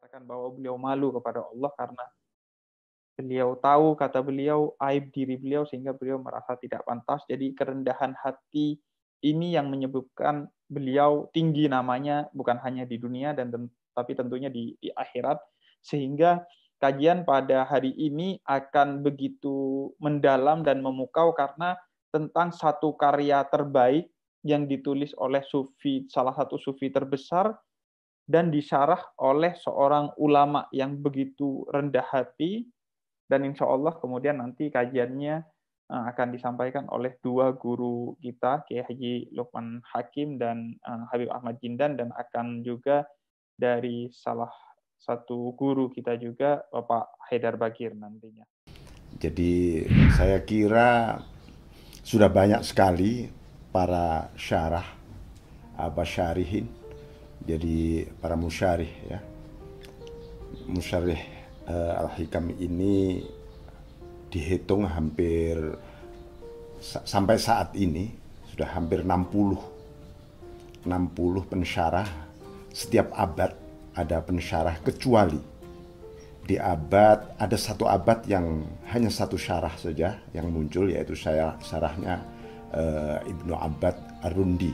mengatakan bahwa beliau malu kepada Allah karena beliau tahu, kata beliau, aib diri beliau sehingga beliau merasa tidak pantas. Jadi kerendahan hati ini yang menyebabkan beliau tinggi namanya bukan hanya di dunia tapi tentunya di akhirat. Sehingga kajian pada hari ini akan begitu mendalam dan memukau karena tentang satu karya terbaik yang ditulis oleh sufi, salah satu sufi terbesar dan disyarah oleh seorang ulama yang begitu rendah hati. Dan insya Allah kemudian nanti kajiannya akan disampaikan oleh dua guru kita, Kiai Haji Lukman Hakim dan Habib Ahmad Jindan, dan akan juga dari salah satu guru kita juga, Bapak Haidar Bagir nantinya. Jadi saya kira sudah banyak sekali para syarah, syarihin, jadi para musyarih ya. Musyarih Al-Hikam ini dihitung hampir sampai saat ini sudah hampir 60 pensyarah. Setiap abad ada pensyarah, kecuali di abad ada satu abad yang hanya satu syarah saja yang muncul, yaitu syarahnya Ibnu Abbad Ar-Rundi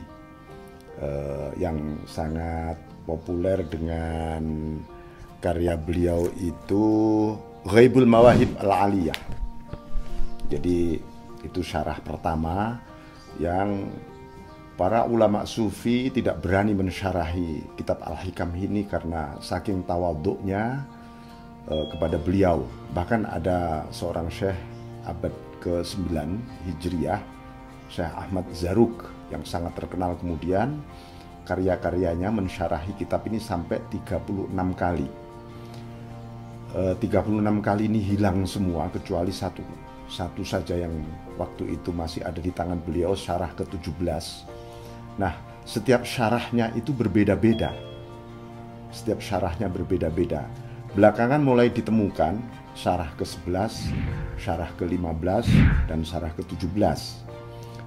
yang sangat populer dengan karya beliau itu Ghaibul Mawahib Al-Aliyah. Jadi itu syarah pertama yang para ulama sufi tidak berani mensyarahi kitab Al-Hikam ini karena saking tawaduknya kepada beliau. Bahkan ada seorang syekh abad ke-9 Hijriah, Syekh Ahmad Zaruk, yang sangat terkenal, kemudian karya-karyanya mensyarahi kitab ini sampai 36 kali. 36 kali ini hilang semua kecuali satu saja yang waktu itu masih ada di tangan beliau, syarah ke-17. Nah, setiap syarahnya itu berbeda-beda. Setiap syarahnya berbeda-beda. Belakangan mulai ditemukan syarah ke-11, syarah ke-15, dan syarah ke-17.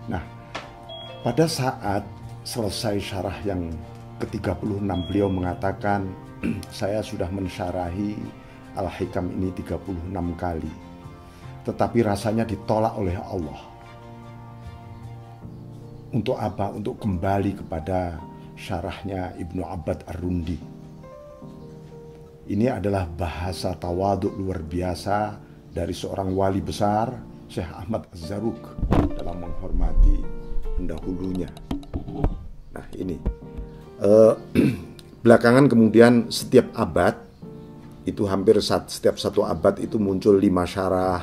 Nah, pada saat selesai syarah yang ke-36, beliau mengatakan, saya sudah mensyarahi Al-Hikam ini 36 kali, tetapi rasanya ditolak oleh Allah. Untuk apa? Untuk kembali kepada syarahnya Ibnu Abbad Ar-Rundi. Ini adalah bahasa tawaduk luar biasa dari seorang wali besar, Syekh Ahmad Az-Zaruk, dalam menghormati pendahulunya. Nah ini belakangan kemudian setiap abad itu hampir setiap satu abad itu muncul 5 syarah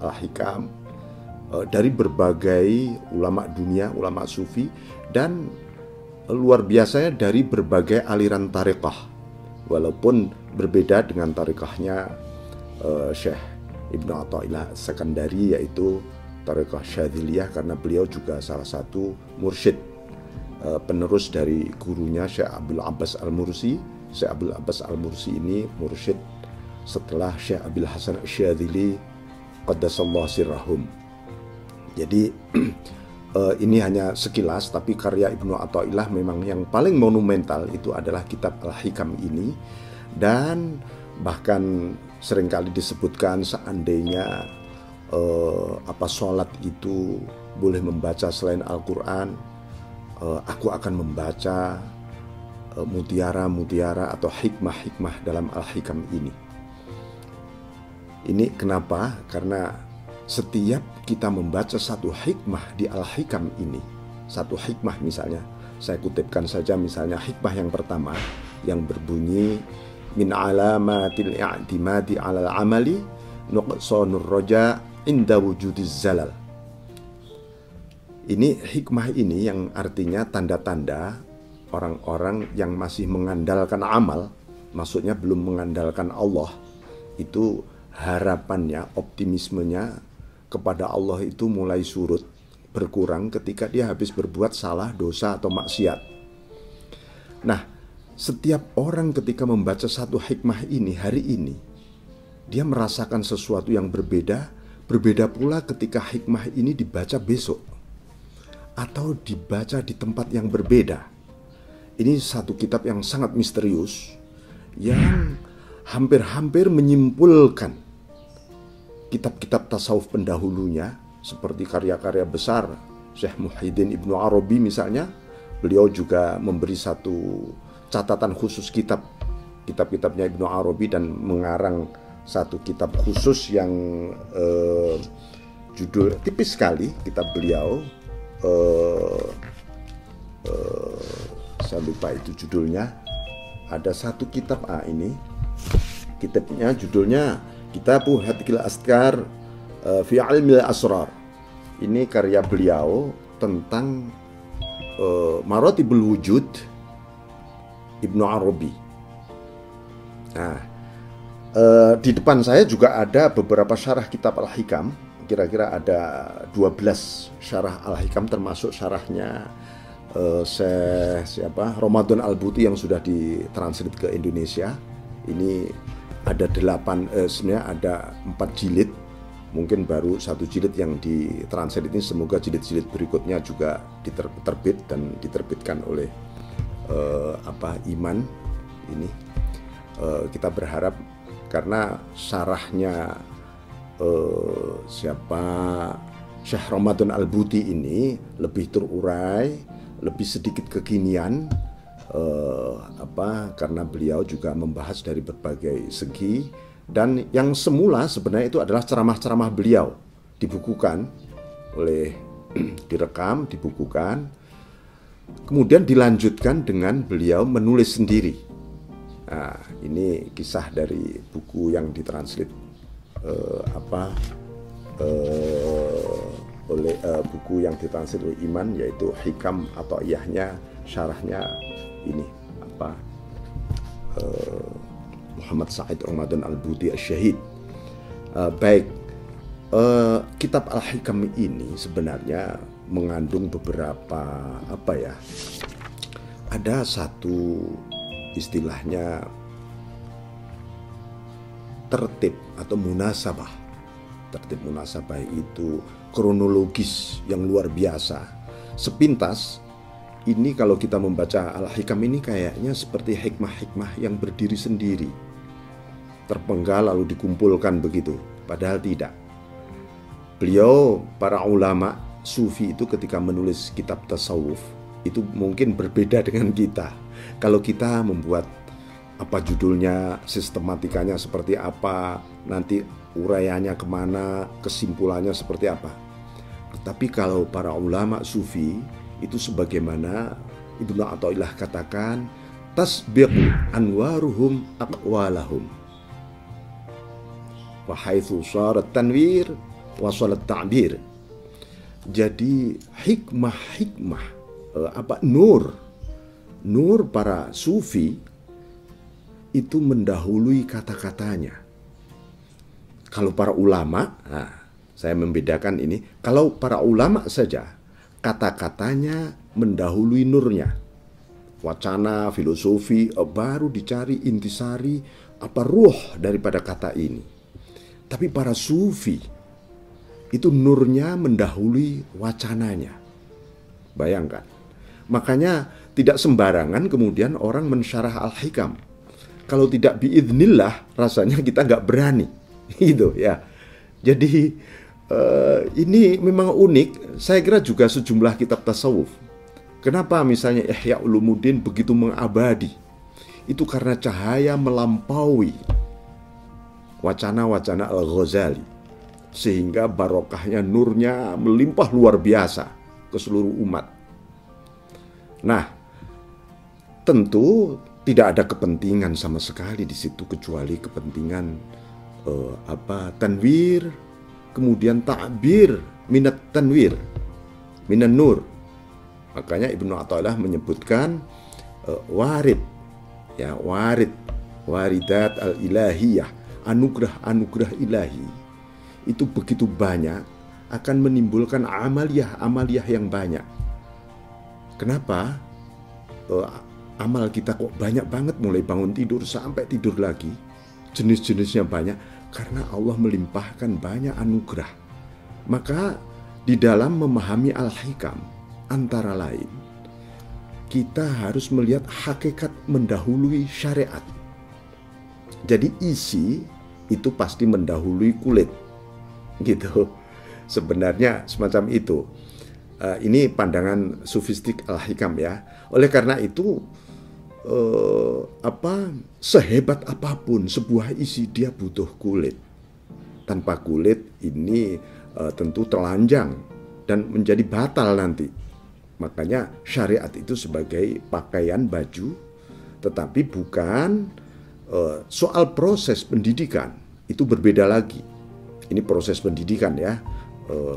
Al-Hikam dari berbagai ulama dunia, ulama sufi, dan luar biasanya dari berbagai aliran tarekat, walaupun berbeda dengan tarekahnya Syekh Ibnu Athaillah Sekandari, yaitu tarekah Syadziliyah, karena beliau juga salah satu mursyid penerus dari gurunya Syekh Abdul Abbas Al-Mursi. Syekh Abdul Abbas Al-Mursi ini mursyid setelah Syekh Abil Hasan Syadzili qaddasallahu sirrahum. Jadi ini hanya sekilas, tapi karya Ibnu Athaillah memang yang paling monumental itu adalah kitab Al-Hikam ini. Dan bahkan seringkali disebutkan seandainya sholat itu boleh membaca selain Al-Quran, aku akan membaca mutiara-mutiara atau hikmah-hikmah dalam Al-Hikam ini. Ini kenapa? Karena setiap kita membaca satu hikmah di Al-Hikam ini, satu hikmah misalnya, saya kutipkan saja misalnya hikmah yang pertama yang berbunyi min alamatil i'timadi 'alal amali nuqsanur raja inda wujudiz zalal. Ini hikmah ini yang artinya tanda-tanda orang-orang yang masih mengandalkan amal, maksudnya belum mengandalkan Allah, itu harapannya, optimismenya kepada Allah itu mulai surut, berkurang ketika dia habis berbuat salah, dosa, atau maksiat. Nah, setiap orang ketika membaca satu hikmah ini hari ini, dia merasakan sesuatu yang berbeda. Berbeda pula ketika hikmah ini dibaca besok atau dibaca di tempat yang berbeda. Ini satu kitab yang sangat misterius, yang hampir-hampir menyimpulkan kitab-kitab tasawuf pendahulunya, seperti karya-karya besar Syekh Muhyiddin Ibnu Arabi misalnya. Beliau juga memberi satu catatan khusus kitab-kitabnya Ibnu Arabi dan mengarang satu kitab khusus yang judul tipis sekali kitab beliau. Saya lupa itu judulnya. Ada satu kitab ini kitabnya judulnya Kitabu Hatikil Askar fi Ilmil Asrar. Ini karya beliau tentang Maratibul Wujud Ibnu Arabi. Nah, di depan saya juga ada beberapa syarah kitab Al-Hikam. Kira-kira ada 12 syarah Al-Hikam, termasuk syarahnya Ramadan Al-Buti yang sudah ditranslate ke Indonesia. Ini ada 8, sebenarnya ada 4 jilid. Mungkin baru 1 jilid yang ditranslate ini. Semoga jilid-jilid berikutnya juga diterbit dan diterbitkan oleh Iman ini. Kita berharap karena syarahnya Syekh Ramadan Al-Buti ini lebih terurai, lebih sedikit kekinian, karena beliau juga membahas dari berbagai segi. Dan yang semula sebenarnya itu adalah ceramah-ceramah beliau dibukukan direkam, dibukukan, kemudian dilanjutkan dengan beliau menulis sendiri. Nah, ini kisah dari buku yang ditranslate oleh buku yang ditranslate oleh Iman, yaitu Hikam atau Iyahnya, syarahnya ini Muhammad Said Ramadan Al-Buti Asy-Syahid. Baik, kitab Al-Hikam ini sebenarnya mengandung beberapa ada satu istilahnya tertib atau munasabah. Tertib munasabah itu kronologis yang luar biasa. Sepintas ini kalau kita membaca Al-Hikam ini kayaknya seperti hikmah-hikmah yang berdiri sendiri, terpenggal lalu dikumpulkan begitu. Padahal tidak. Beliau, para ulama sufi itu ketika menulis kitab tasawuf itu mungkin berbeda dengan kita. Kalau kita membuat judulnya, sistematikanya seperti apa, nanti uraiannya kemana, kesimpulannya seperti apa. Tapi kalau para ulama sufi itu sebagaimana Ibnu Athaillah katakan, tasbiqu anwaruhum aqwalahum wa haitsu sharat tanwir wa shalat ta'bir. Jadi hikmah-hikmah nur para sufi itu mendahului kata-katanya. Kalau para ulama, saya membedakan ini, kalau para ulama saja kata-katanya mendahului nurnya. Wacana, filosofi, baru dicari intisari, ruh daripada kata ini. Tapi para sufi, itu nurnya mendahului wacananya. Bayangkan. Makanya tidak sembarangan kemudian orang mensyarah Al-Hikam. Kalau tidak biidznillah, rasanya kita nggak berani. Gitu ya. Jadi ini memang unik. Saya kira juga sejumlah kitab tasawuf. Kenapa misalnya Ihya Ulumuddin begitu mengabadi? Itu karena cahaya melampaui wacana-wacana Al-Ghazali, sehingga barokahnya, nurnya melimpah luar biasa ke seluruh umat. Nah, tentu tidak ada kepentingan sama sekali di situ kecuali kepentingan tanwir, kemudian ta'bir minat tanwir, minan nur. Makanya Ibnu Athaillah menyebutkan waridat al-ilahiyah, anugerah-anugerah ilahi itu begitu banyak, akan menimbulkan amaliyah yang banyak. Kenapa amal kita kok banyak banget, mulai bangun tidur sampai tidur lagi, jenis-jenisnya banyak? Karena Allah melimpahkan banyak anugerah. Maka di dalam memahami Al-Hikam, antara lain, kita harus melihat hakikat mendahului syariat. Jadi isi itu pasti mendahului kulit, gitu. Sebenarnya semacam itu. Ini pandangan sufistik Al-Hikam ya. Oleh karena itu, sehebat apapun sebuah isi, dia butuh kulit. Tanpa kulit ini tentu telanjang dan menjadi batal nanti. Makanya syariat itu sebagai pakaian baju, tetapi bukan soal proses pendidikan. Itu berbeda lagi. Ini proses pendidikan ya.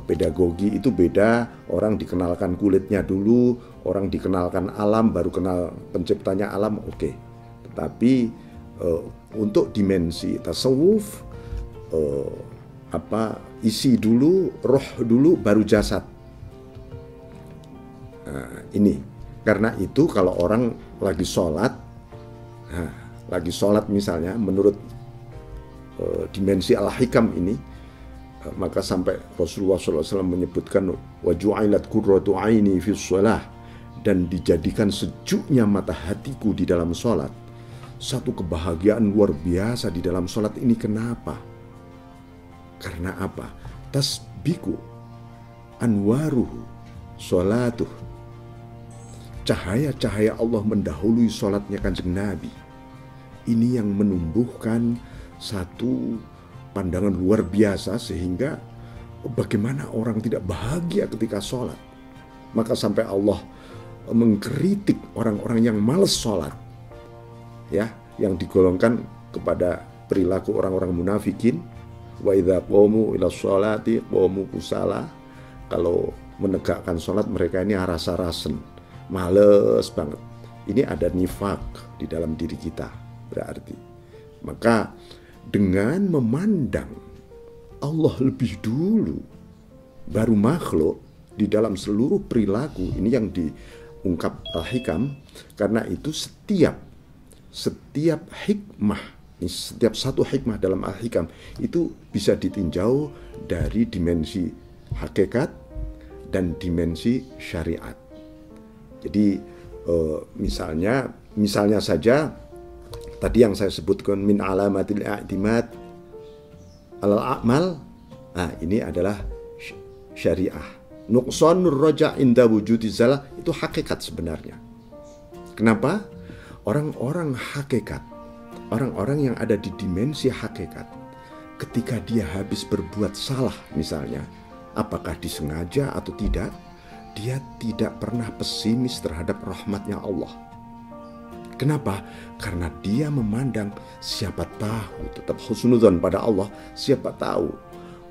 Pedagogi itu beda, orang dikenalkan kulitnya dulu, orang dikenalkan alam, baru kenal penciptanya alam, oke. Tetapi untuk dimensi tasawuf, isi dulu, roh dulu, baru jasad. Ini karena itu kalau orang lagi sholat, misalnya menurut dimensi Al-Hikam ini, maka sampai Rasulullah SAW menyebutkan waju'ilat qurratu aini fi shalah, dan dijadikan sejuknya mata hatiku di dalam sholat. Satu kebahagiaan luar biasa di dalam sholat ini. Kenapa? Karena apa? Tasbiku anwaruhu sholatuh. Cahaya-cahaya Allah mendahului sholatnya Kanjeng Nabi. Ini yang menumbuhkan satu pandangan luar biasa, sehingga bagaimana orang tidak bahagia ketika sholat. Maka sampai Allah mengkritik orang-orang yang malas sholat, ya, yang digolongkan kepada perilaku orang-orang munafikin. Wa idza qamu ila sholati qamu kusala. Kalau menegakkan sholat mereka ini aras-arasen, males banget. Ini ada nifak di dalam diri kita berarti. Maka dengan memandang Allah lebih dulu baru makhluk di dalam seluruh perilaku, ini yang diungkap Al-Hikam. Karena itu setiap hikmah, setiap satu hikmah dalam Al-Hikam itu bisa ditinjau dari dimensi hakikat dan dimensi syariat. Jadi misalnya saja tadi yang saya sebutkan min alamatil i'timad alal a'mal, ini adalah syariah. Nuqsanur raja inda wujudi zalah, itu hakikat sebenarnya. Kenapa? Orang-orang hakikat, orang-orang yang ada di dimensi hakikat, ketika dia habis berbuat salah misalnya, apakah disengaja atau tidak, dia tidak pernah pesimis terhadap rahmatnya Allah. Kenapa? Karena dia memandang siapa tahu, tetap husnudzon pada Allah, siapa tahu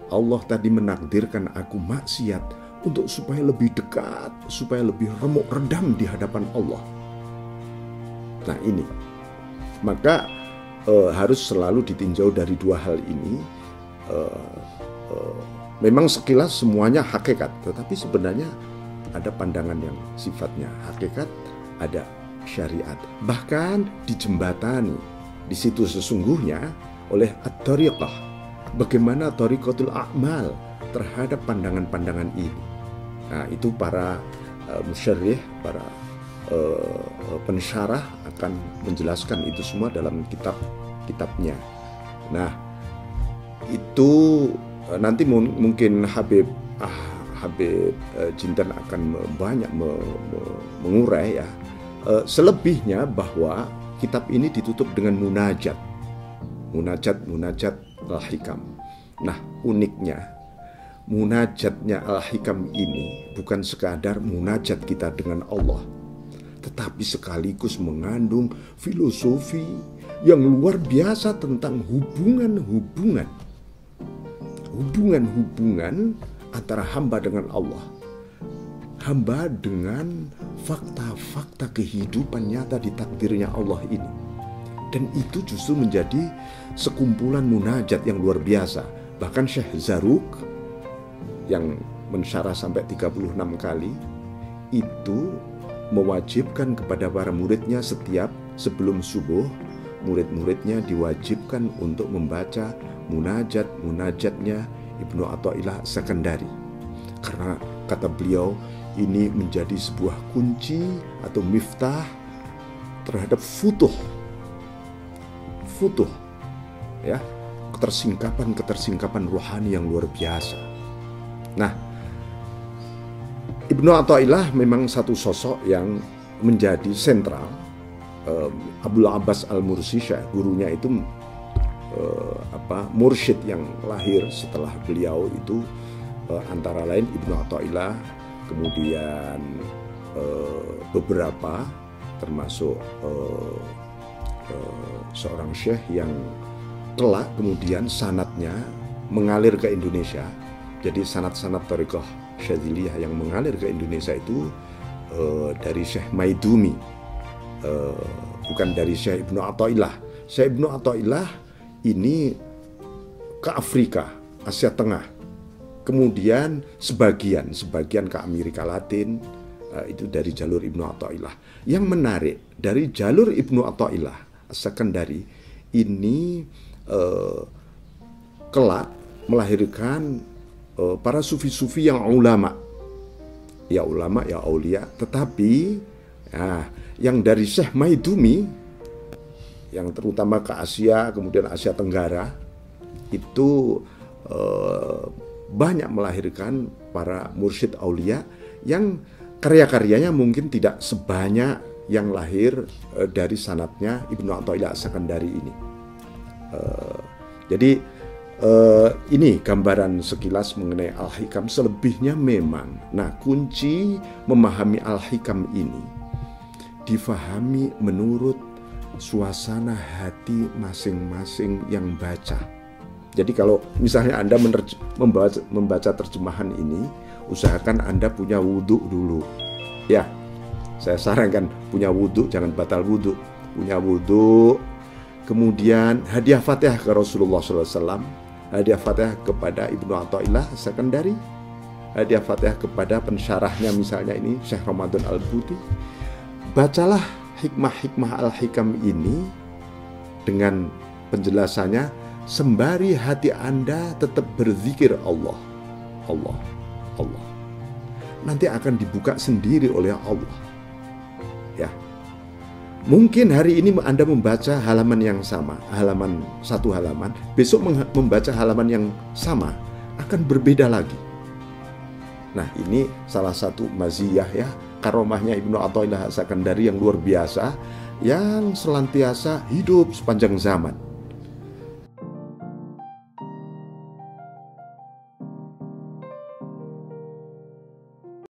Allah tadi menakdirkan aku maksiat untuk supaya lebih dekat, supaya lebih remuk redam di hadapan Allah. Nah ini, maka harus selalu ditinjau dari dua hal ini. Memang sekilas semuanya hakikat, tetapi sebenarnya ada pandangan yang sifatnya hakikat, ada syariat. Bahkan dijembatani di situ sesungguhnya oleh at-tariqah, bagaimana tariqatul a'mal terhadap pandangan-pandangan ini. Nah, itu para musyarrih, para pensyarah akan menjelaskan itu semua dalam kitab-kitabnya. Nah, itu nanti mungkin Habib Jinten akan banyak mengurai ya. Selebihnya bahwa kitab ini ditutup dengan munajat Al-Hikam. Nah, uniknya munajatnya Al-Hikam ini bukan sekadar munajat kita dengan Allah, tetapi sekaligus mengandung filosofi yang luar biasa tentang hubungan antara hamba dengan Allah, hamba dengan fakta-fakta kehidupan nyata di takdirnya Allah ini. Dan itu justru menjadi sekumpulan munajat yang luar biasa. Bahkan Syekh Zarruq yang mensyarah sampai 36 kali itu mewajibkan kepada para muridnya setiap sebelum subuh, murid-muridnya diwajibkan untuk membaca munajatnya Ibnu Athaillah Sakandari. Karena kata beliau ini menjadi sebuah kunci atau miftah terhadap futuh ya, ketersingkapan rohani yang luar biasa. Nah, Ibnu Athaillah memang satu sosok yang menjadi sentral. Abul Abbas Al-Mursi, gurunya itu mursyid yang lahir setelah beliau itu antara lain Ibnu Athaillah, kemudian beberapa termasuk seorang syekh yang kelak kemudian sanadnya mengalir ke Indonesia. Jadi sanad-sanad thariqah Syadziliyah yang mengalir ke Indonesia itu dari Syekh Maidumi, bukan dari Syekh Ibnu Athaillah. Syekh Ibnu Athaillah ini ke Afrika, Asia Tengah, kemudian sebagian ke Amerika Latin, itu dari jalur Ibnu Athaillah. Yang menarik dari jalur Ibnu Athaillah As-Sakandari ini kelak melahirkan para sufi-sufi yang ulama, ya aulia, tetapi yang dari Syekh Maidumi yang terutama ke Asia, kemudian Asia Tenggara itu banyak melahirkan para mursyid aulia yang karya-karyanya mungkin tidak sebanyak yang lahir dari sanadnya Ibnu Athaillah As-Sakandari ini. Jadi ini gambaran sekilas mengenai Al-Hikam. Selebihnya memang, kunci memahami Al-Hikam ini difahami menurut suasana hati masing-masing yang baca. Jadi kalau misalnya Anda membaca terjemahan ini, usahakan Anda punya wudhu dulu. Ya, saya sarankan punya wudhu, jangan batal wudhu. Punya wudhu, kemudian hadiah Fatihah ke Rasulullah SAW, hadiah Fatihah kepada Ibnu Athaillah As-Sakandari, hadiah Fatihah kepada pensyarahnya misalnya ini Syekh Ramadan Al-Buti. Bacalah hikmah-hikmah Al-Hikam ini dengan penjelasannya sembari hati Anda tetap berzikir Allah. Nanti akan dibuka sendiri oleh Allah. Ya. Mungkin hari ini Anda membaca halaman yang sama, satu halaman, besok membaca halaman yang sama, akan berbeda lagi. Nah, ini salah satu maziyah ya, karomahnya Ibnu Athaillah As-Sakandari yang luar biasa, yang selantiasa hidup sepanjang zaman.